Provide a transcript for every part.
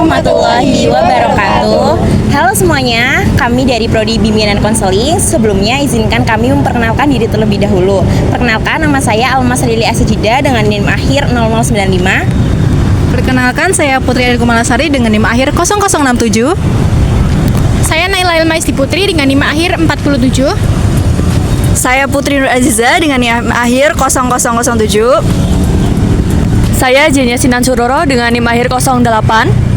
warahmatullahi wabarakatuh. Halo semuanya, kami dari Prodi Bimbingan dan Konseling. Sebelumnya izinkan kami memperkenalkan diri terlebih dahulu. Perkenalkan, nama saya Almas Lili Asijida dengan NIM akhir 0095. Perkenalkan, saya Putri Adel Kumalasari dengan NIM akhir 0067. Saya Naila Ilmais Putri dengan NIM akhir 47. Saya Putri Nur Aziza dengan NIM akhir 0007. Saya Jenya Sinan Suroro dengan NIM akhir 08.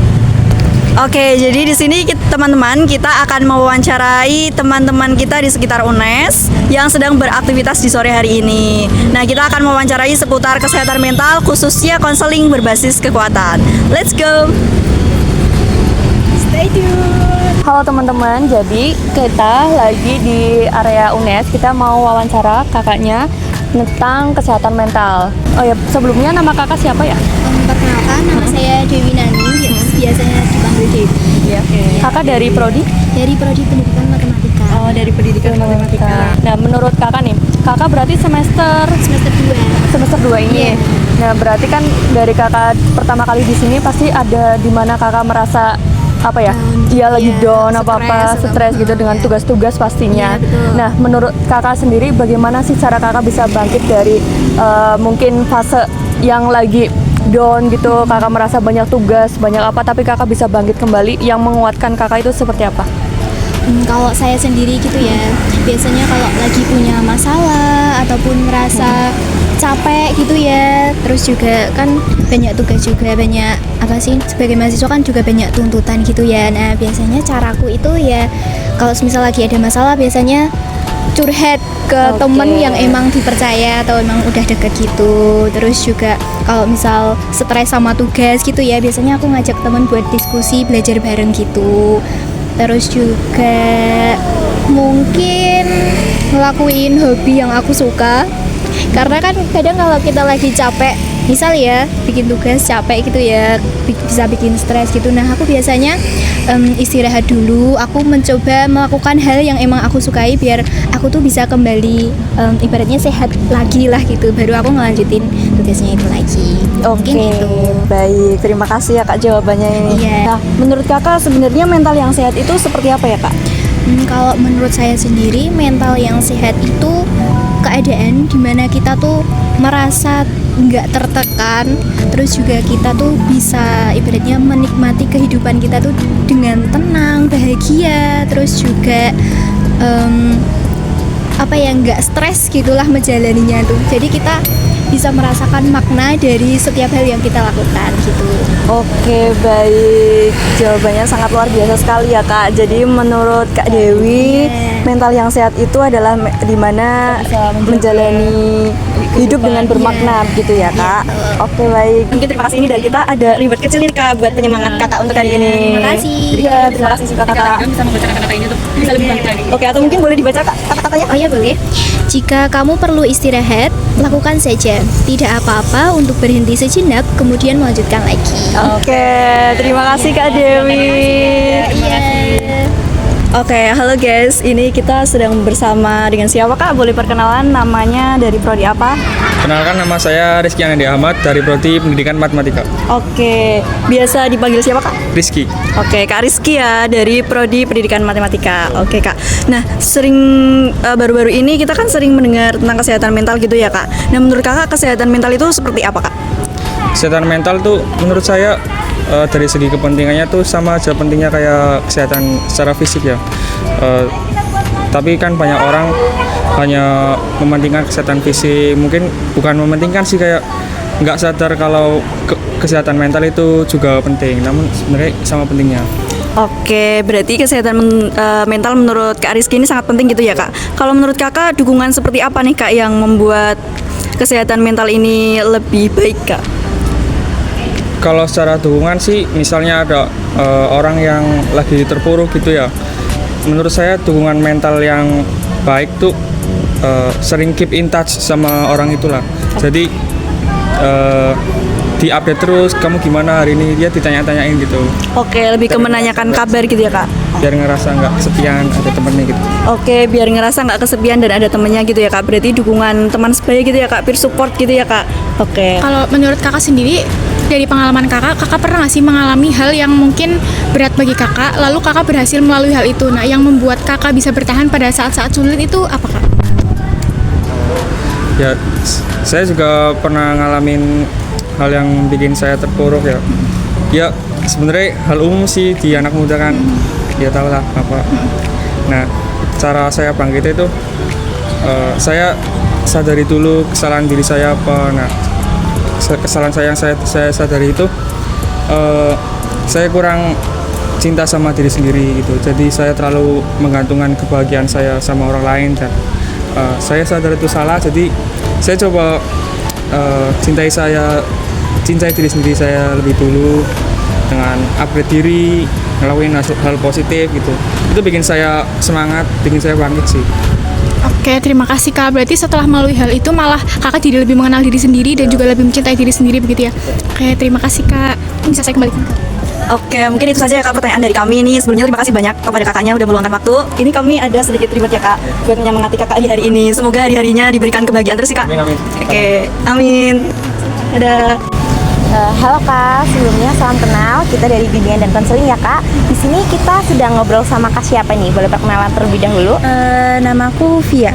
Oke, jadi di sini teman-teman kita akan mewawancarai teman-teman kita di sekitar UNES yang sedang beraktivitas di sore hari ini. Nah, kita akan mewawancarai seputar kesehatan mental khususnya konseling berbasis kekuatan. Let's go. Stay tune. Halo teman-teman, jadi kita lagi di area UNES. Kita mau wawancara kakaknya tentang kesehatan mental. Oh ya, sebelumnya nama kakak siapa ya? Perkenalkan, nama saya Dewi Nani, biasanya dipanggil Dewi. Iya. Kakak dari Prodi? Dari Prodi Pendidikan Matematika. Oh, dari pendidikan matematika. Nah, menurut kakak nih, kakak berarti semester 2 ini. Iya. Nah, berarti kan dari kakak pertama kali di sini pasti ada di mana kakak merasa apa ya? Dia lagi down stres gitu dengan tugas-tugas pastinya. Iya, betul. Nah, menurut kakak sendiri bagaimana sih cara kakak bisa bangkit dari mungkin fase yang lagi down gitu, kakak merasa banyak tugas, banyak apa, tapi kakak bisa bangkit kembali, yang menguatkan kakak itu seperti apa? Kalau saya sendiri gitu ya, biasanya kalau lagi punya masalah ataupun merasa capek gitu ya, terus juga kan banyak tugas juga, banyak apa sih, sebagai mahasiswa kan juga banyak tuntutan gitu ya. Nah, biasanya caraku itu ya, kalau misal lagi ada masalah biasanya curhat ke temen yang emang dipercaya atau emang udah deket gitu. Terus juga kalau misal stres sama tugas gitu ya, biasanya aku ngajak temen buat diskusi, belajar bareng gitu. Terus juga mungkin ngelakuin hobi yang aku suka, karena kan kadang kalau kita lagi capek, misal ya bikin tugas capek gitu ya, bisa bikin stres gitu. Nah, aku biasanya istirahat dulu, aku mencoba melakukan hal yang emang aku sukai biar aku tuh bisa kembali ibaratnya sehat lagi lah gitu, baru aku ngelanjutin tugasnya itu lagi. Oke, Mungkin itu. baik. Terima kasih ya Kak jawabannya ini. Iya. Nah, menurut Kakak sebenarnya mental yang sehat itu seperti apa ya Kak? Kalau menurut saya sendiri, mental yang sehat itu keadaan dimana kita tuh merasa nggak tertekan, terus juga kita tuh bisa ibaratnya menikmati kehidupan kita tuh dengan tenang, bahagia, terus juga apa ya, nggak stres gitulah menjalaninya tuh. Jadi kita bisa merasakan makna dari setiap hal yang kita lakukan gitu. Oke, baik. Jawabannya sangat luar biasa sekali ya Kak. Jadi menurut Kak Dewi, mental yang sehat itu adalah dimana menjalani hidup dengan bermakna gitu ya Kak. Oke, baik. Mungkin terima kasih, ini dari kita ada reward kecil nih Kak buat penyemangat Kakak untuk hari ini. Terima kasih. Iya, terima kasih juga Kakak. Bisa membaca kata-kata ini tuh bisa lebih bangkit lagi. Oke, atau mungkin boleh dibaca Kak kata-katanya? Oh ya, boleh. Jika kamu perlu istirahat, lakukan saja. Tidak apa-apa untuk berhenti sejenak, kemudian melanjutkan lagi. Oke, terima kasih Kak Dewi. Iya. Oke, halo guys. Ini kita sedang bersama dengan siapa Kak? Boleh perkenalan, namanya dari prodi apa? Kenalkan, nama saya Rizky Anandi Ahmad dari Prodi Pendidikan Matematika. Oke, biasa dipanggil siapa Kak? Rizky. Oke, Kak Rizky ya, dari Prodi Pendidikan Matematika. Oke Kak. Nah, baru-baru ini kita kan sering mendengar tentang kesehatan mental gitu ya Kak. Nah, menurut Kakak kesehatan mental itu seperti apa Kak? Kesehatan mental tuh menurut saya dari segi kepentingannya tuh sama aja pentingnya kayak kesehatan secara fisik ya. Tapi kan banyak orang hanya mementingkan kesehatan fisik, mungkin bukan mementingkan sih, kayak nggak sadar kalau kesehatan mental itu juga penting, namun sebenarnya sama pentingnya. Oke, berarti kesehatan mental menurut Kak Rizky ini sangat penting gitu ya Kak. Kalau menurut Kakak dukungan seperti apa nih Kak yang membuat kesehatan mental ini lebih baik Kak? Kalau secara dukungan sih, misalnya ada orang yang lagi terpuruk gitu ya, menurut saya dukungan mental yang baik tuh sering keep in touch sama orang itulah. Jadi di-update terus, kamu gimana hari ini, dia ditanya-tanyain gitu. Oke, lebih ke menanyakan kabar gitu ya Kak? Biar ngerasa nggak kesepian, ada temennya gitu. Oke, biar ngerasa nggak kesepian dan ada temennya gitu ya Kak. Berarti dukungan teman sebaya gitu ya Kak, peer support gitu ya Kak. Oke. Kalau menurut kakak sendiri, dari pengalaman kakak pernah nggak sih mengalami hal yang mungkin berat bagi kakak, lalu kakak berhasil melalui hal itu? Nah, yang membuat kakak bisa bertahan pada saat-saat sulit itu apa, Kak? Ya, saya juga pernah ngalamin hal yang bikin saya terpuruk ya. Ya, sebenarnya hal umum sih di anak muda kan. Ya tahu lah apa. Nah, cara saya bangkit itu saya sadari dulu kesalahan diri saya apa. Nah, kesalahan saya yang saya sadari itu saya kurang cinta sama diri sendiri gitu. Jadi saya terlalu menggantungkan kebahagiaan saya sama orang lain dan saya sadar itu salah. Jadi saya coba cintai diri sendiri saya lebih dulu dengan upgrade diri, ngelakuin hal positif gitu. Itu bikin saya semangat, bikin saya bangkit sih. Oke, terima kasih Kak. Berarti setelah melalui hal itu malah kakak jadi lebih mengenal diri sendiri dan juga lebih mencintai diri sendiri begitu ya. Oke, terima kasih Kak. Bisa saya kembalikan. Oke, mungkin itu saja ya Kak pertanyaan dari kami nih. Sebelumnya terima kasih banyak kepada kakaknya udah meluangkan waktu. Ini kami ada sedikit reward ya Kak buat menyemangati kakak di hari ini. Semoga hari-harinya diberikan kebahagiaan terus sih Kak. Amin. Oke, amin. Dadah. Halo Kak, sebelumnya salam kenal. Kita dari bimbingan dan konseling ya Kak. Di sini kita sedang ngobrol sama Kak siapa nih? Boleh perkenalan terlebih dahulu? Namaku Via.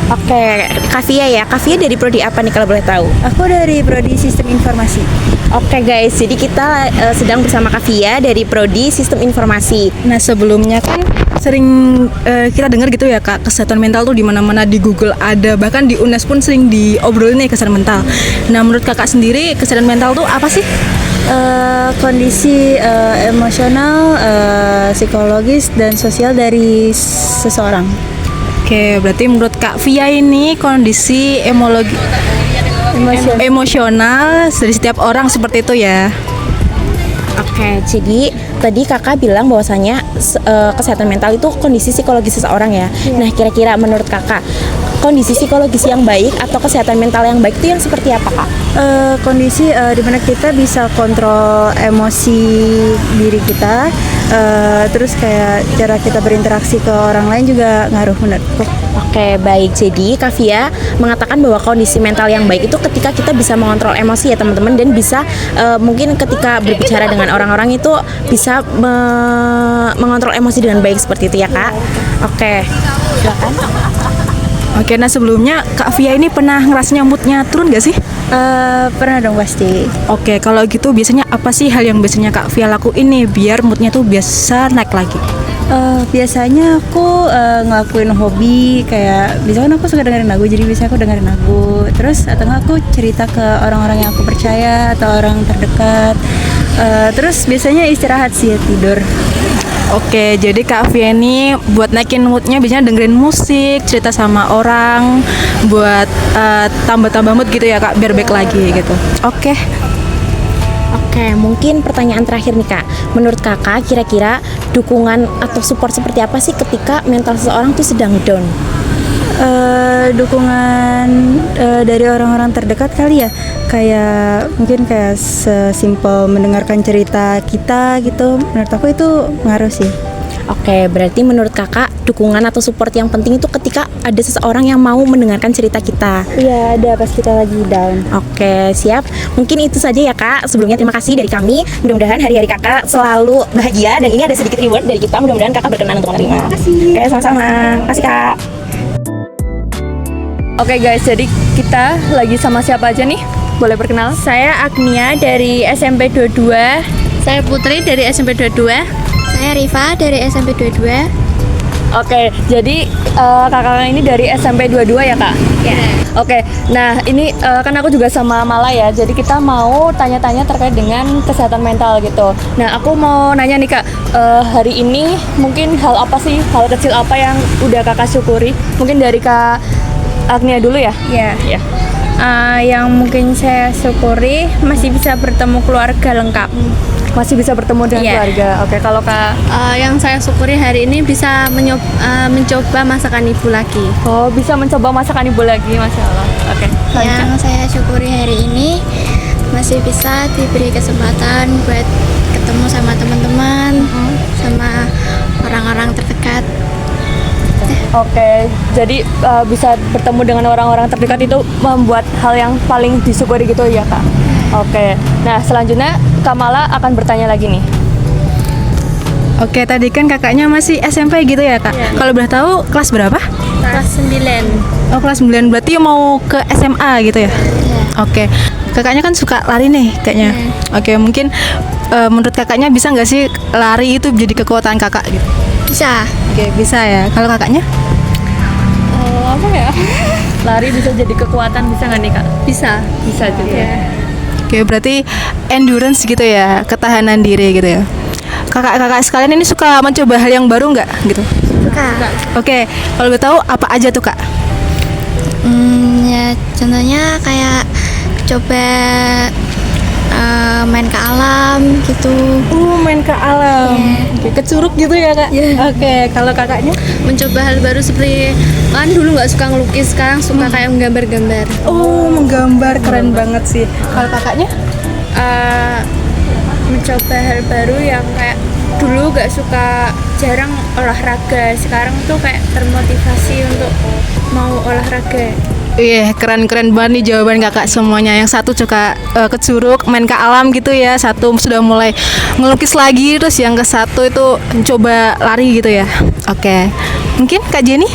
Oke, Kak Via ya. Kak Via dari prodi apa nih kalau boleh tahu? Aku dari Prodi Sistem Informasi. Oke guys, jadi kita sedang bersama Kak Via dari prodi Sistem Informasi. Nah, sebelumnya kan sering kita dengar gitu ya Kak, kesehatan mental tuh di mana-mana, di Google ada, bahkan di UNES pun sering diobrolin nih kesehatan mental. Nah, menurut Kakak sendiri kesehatan mental tuh apa sih? Kondisi emosional, psikologis dan sosial dari seseorang. Oke, berarti menurut Kak Via ini kondisi emosional dari setiap orang seperti itu ya. Oke, jadi tadi kakak bilang bahwasanya kesehatan mental itu kondisi psikologis seseorang ya. Nah, kira-kira menurut kakak kondisi psikologis yang baik atau kesehatan mental yang baik itu yang seperti apa kak? Kondisi di mana kita bisa kontrol emosi diri kita, terus kayak cara kita berinteraksi ke orang lain juga ngaruh menurutku. Oke, baik. Jadi Kak Via mengatakan bahwa kondisi mental yang baik itu ketika kita bisa mengontrol emosi ya teman-teman, dan bisa mungkin ketika berbicara dengan orang-orang itu bisa mengontrol emosi dengan baik seperti itu ya kak. Oke, silakan. Oke, nah sebelumnya Kak Via ini pernah ngerasanya moodnya turun gak sih? Pernah dong pasti. Oke, kalau gitu biasanya apa sih hal yang biasanya Kak Via lakuin nih biar moodnya tuh biasa naik lagi? Biasanya aku ngelakuin hobi, kayak biasanya aku suka dengerin lagu, jadi biasanya aku dengerin lagu. Terus atau enggak aku cerita ke orang-orang yang aku percaya atau orang terdekat. Terus biasanya istirahat sih, tidur. Oke, jadi Kak Via ini buat naikin moodnya biasanya dengerin musik, cerita sama orang, buat tambah-tambah mood gitu ya Kak, biar baik lagi gitu. Oke. Oke, mungkin pertanyaan terakhir nih kak. Menurut kakak kira-kira dukungan atau support seperti apa sih ketika mental seseorang tuh sedang down? Dukungan dari orang-orang terdekat kali ya, kayak mungkin kayak sesimpel mendengarkan cerita kita gitu. Menurut aku itu ngaruh sih. Oke, berarti menurut kakak dukungan atau support yang penting itu ketika ada seseorang yang mau mendengarkan cerita kita. Iya, ada pas kita lagi down. Oke, siap. Mungkin itu saja ya kak. Sebelumnya terima kasih dari kami. Mudah-mudahan hari-hari kakak selalu bahagia, dan ini ada sedikit reward dari kita. Mudah-mudahan kakak berkenan untuk menerima. Terima kasih. Oke, sama-sama. Terima kasih kak. Oke guys, jadi kita lagi sama siapa aja nih? Boleh perkenal? Saya Agnia dari SMP 22. Saya Putri dari SMP 22. Saya Rifa dari SMP 22. Oke, jadi kakak ini dari SMP 22 ya kak? Ya. Oke, nah ini kan aku juga sama Mala ya, jadi kita mau tanya-tanya terkait dengan kesehatan mental gitu. Nah aku mau nanya nih kak, hari ini mungkin hal apa sih, hal kecil apa yang udah kakak syukuri? Mungkin dari kak Agnia dulu ya? Ya. Yang mungkin saya syukuri masih bisa bertemu keluarga lengkap. Masih bisa bertemu dengan keluarga. Oke, kalau kak? Yang saya syukuri hari ini bisa mencoba masakan ibu lagi. Oh, bisa mencoba masakan ibu lagi, Masya Allah. Oke. Yang saya syukuri hari ini masih bisa diberi kesempatan buat ketemu sama teman-teman, sama orang-orang terdekat. Oke, jadi bisa bertemu dengan orang-orang terdekat itu membuat hal yang paling disyukuri gitu ya kak? Oke. Nah, selanjutnya Kamala akan bertanya lagi nih. Oke, tadi kan kakaknya masih SMP gitu ya kak? Kalau boleh tahu kelas berapa? Kelas 9. Oh kelas 9, berarti mau ke SMA gitu ya? Oke, kakaknya kan suka lari nih kayaknya. Oke, mungkin menurut kakaknya bisa nggak sih lari itu jadi kekuatan kakak gitu? Bisa. Oke, bisa ya. Kalau kakaknya? Apa ya? Lari bisa jadi kekuatan, bisa nggak nih Kak? Bisa. Bisa juga. Oke, berarti endurance gitu ya, ketahanan diri gitu ya. Kakak-kakak sekalian ini suka mencoba hal yang baru nggak gitu? Suka. Oke, kalau boleh tahu apa aja tuh kak? Ya contohnya kayak coba main ke alam gitu. Main ke alam, Oke, ke curug gitu ya kak? Oke, kalau kakaknya? Mencoba hal baru seperti kan dulu nggak suka ngelukis, sekarang suka kayak menggambar-gambar. Oh, menggambar, keren banget sih. Kalau kakaknya? Mencoba hal baru yang kayak dulu gak suka, jarang olahraga, sekarang tuh kayak termotivasi untuk mau olahraga. Iya, keren-keren banget nih jawaban kakak semuanya. Yang satu suka ke curug, main ke alam gitu ya. Satu sudah mulai ngelukis lagi, terus yang ke satu itu coba lari gitu ya. Oke, mungkin Kak Jenny?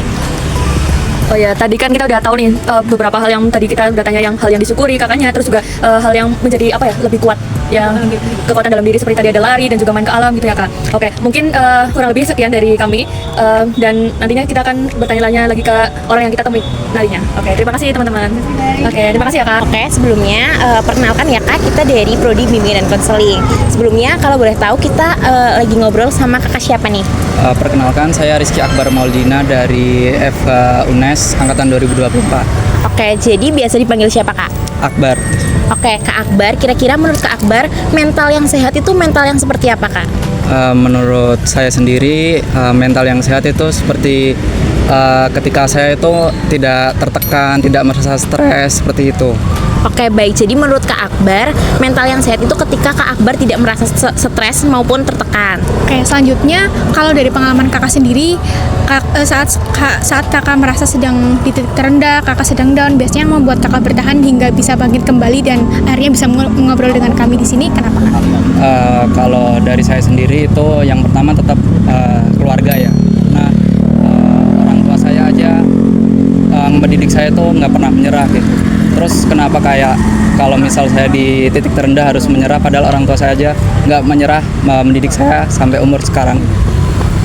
Oh ya, tadi kan kita udah tahu nih beberapa hal yang tadi kita udah tanya, yang hal yang disyukuri kakaknya, terus juga hal yang menjadi apa ya, lebih kuat, yang kekuatan dalam diri seperti tadi ada lari dan juga main ke alam gitu ya kak. Oke, mungkin kurang lebih sekian dari kami, dan nantinya kita akan bertanya lagi ke orang yang kita temui nantinya. Oke, terima kasih teman-teman. Oke, terima kasih ya kak. Oke, sebelumnya perkenalkan ya kak, kita dari Prodi Bimbingan dan Konseling. Sebelumnya kalau boleh tahu kita lagi ngobrol sama kakak siapa nih? Perkenalkan, saya Rizky Akbar Maulidina dari FK UNES Angkatan 2024. Oke, jadi biasa dipanggil siapa kak? Akbar. Oke, Kak Akbar, kira-kira menurut Kak Akbar, mental yang sehat itu mental yang seperti apa kak? Menurut saya sendiri, mental yang sehat itu seperti ketika saya itu tidak tertekan, tidak merasa stres, seperti itu. Oke, baik. Jadi menurut Kak Akbar, mental yang sehat itu ketika Kak Akbar tidak merasa stres maupun tertekan. Oke, selanjutnya kalau dari pengalaman kakak sendiri, saat kakak merasa sedang di titik terendah, kakak sedang down, biasanya yang membuat kakak bertahan hingga bisa bangkit kembali dan akhirnya bisa ngobrol dengan kami di sini, kenapa kak? Kalau dari saya sendiri itu yang pertama tetap keluarga ya. Nah, orang tua saya aja mendidik saya itu nggak pernah menyerah gitu. Terus kenapa kayak kalau misal saya di titik terendah harus menyerah, padahal orang tua saya aja nggak menyerah mendidik saya sampai umur sekarang.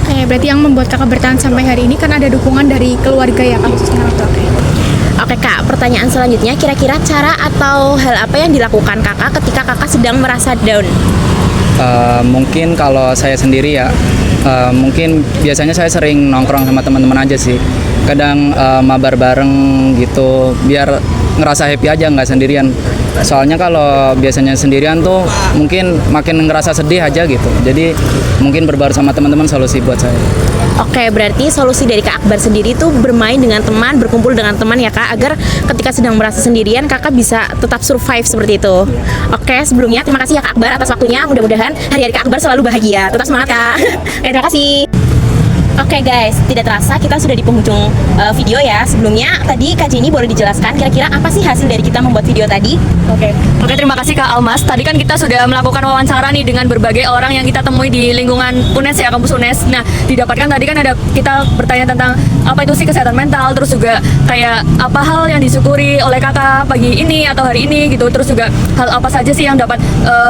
Oke, berarti yang membuat kakak bertahan sampai hari ini kan ada dukungan dari keluarga ya kak, khususnya orang tua. Oke kak, pertanyaan selanjutnya, kira-kira cara atau hal apa yang dilakukan kakak ketika kakak sedang merasa down? Mungkin kalau saya sendiri ya, mungkin biasanya saya sering nongkrong sama teman-teman aja sih. Kadang mabar bareng gitu, biar ngerasa happy aja, nggak sendirian. Soalnya kalau biasanya sendirian tuh mungkin makin ngerasa sedih aja gitu. Jadi mungkin berbaur sama teman-teman solusi buat saya. Oke, berarti solusi dari Kak Akbar sendiri tuh bermain dengan teman, berkumpul dengan teman ya kak, agar ketika sedang merasa sendirian kakak bisa tetap survive seperti itu. Oke, sebelumnya terima kasih ya Kak Akbar atas waktunya. Mudah-mudahan hari-hari Kak Akbar selalu bahagia. Tetap semangat kak. Oke, terima kasih. Oke guys, tidak terasa kita sudah di penghujung video ya. Sebelumnya tadi Kak Jenny boleh dijelaskan kira-kira apa sih hasil dari kita membuat video tadi? Oke, terima kasih Kak Almas. Tadi kan kita sudah melakukan wawancara nih dengan berbagai orang yang kita temui di lingkungan UNES ya, kampus UNES. Nah, didapatkan tadi kan ada kita bertanya tentang apa itu sih kesehatan mental, terus juga kayak apa hal yang disyukuri oleh kakak pagi ini atau hari ini gitu. Terus juga hal apa saja sih yang dapat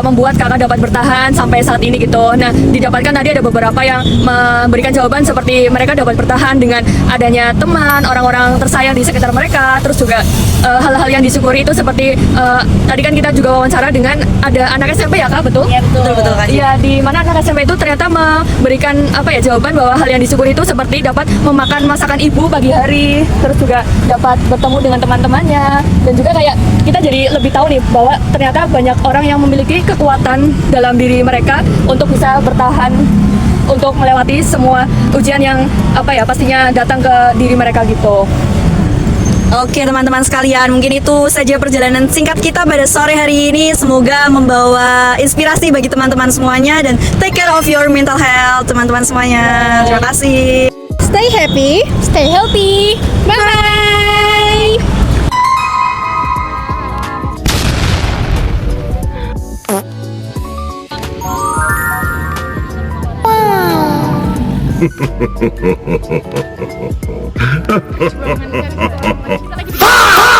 membuat kakak dapat bertahan sampai saat ini gitu. Nah, didapatkan tadi ada beberapa yang memberikan jawaban seperti mereka dapat bertahan dengan adanya teman, orang-orang tersayang di sekitar mereka. Terus juga hal-hal yang disyukuri itu seperti tadi kan kita juga wawancara dengan ada anak SMP ya kak, betul? Iya betul kak. Iya, di mana anak SMP itu ternyata memberikan apa ya, jawaban bahwa hal yang disyukuri itu seperti dapat memakan masakan ibu pagi hari, terus juga dapat bertemu dengan teman-temannya, dan juga kayak kita jadi lebih tahu nih bahwa ternyata banyak orang yang memiliki kekuatan dalam diri mereka untuk bisa bertahan, untuk melewati semua ujian yang apa ya pastinya datang ke diri mereka gitu. Oke teman-teman sekalian, mungkin itu saja perjalanan singkat kita pada sore hari ini. Semoga membawa inspirasi bagi teman-teman semuanya, dan take care of your mental health teman-teman semuanya. Terima kasih. Stay happy, stay healthy. Bye. Ha ha!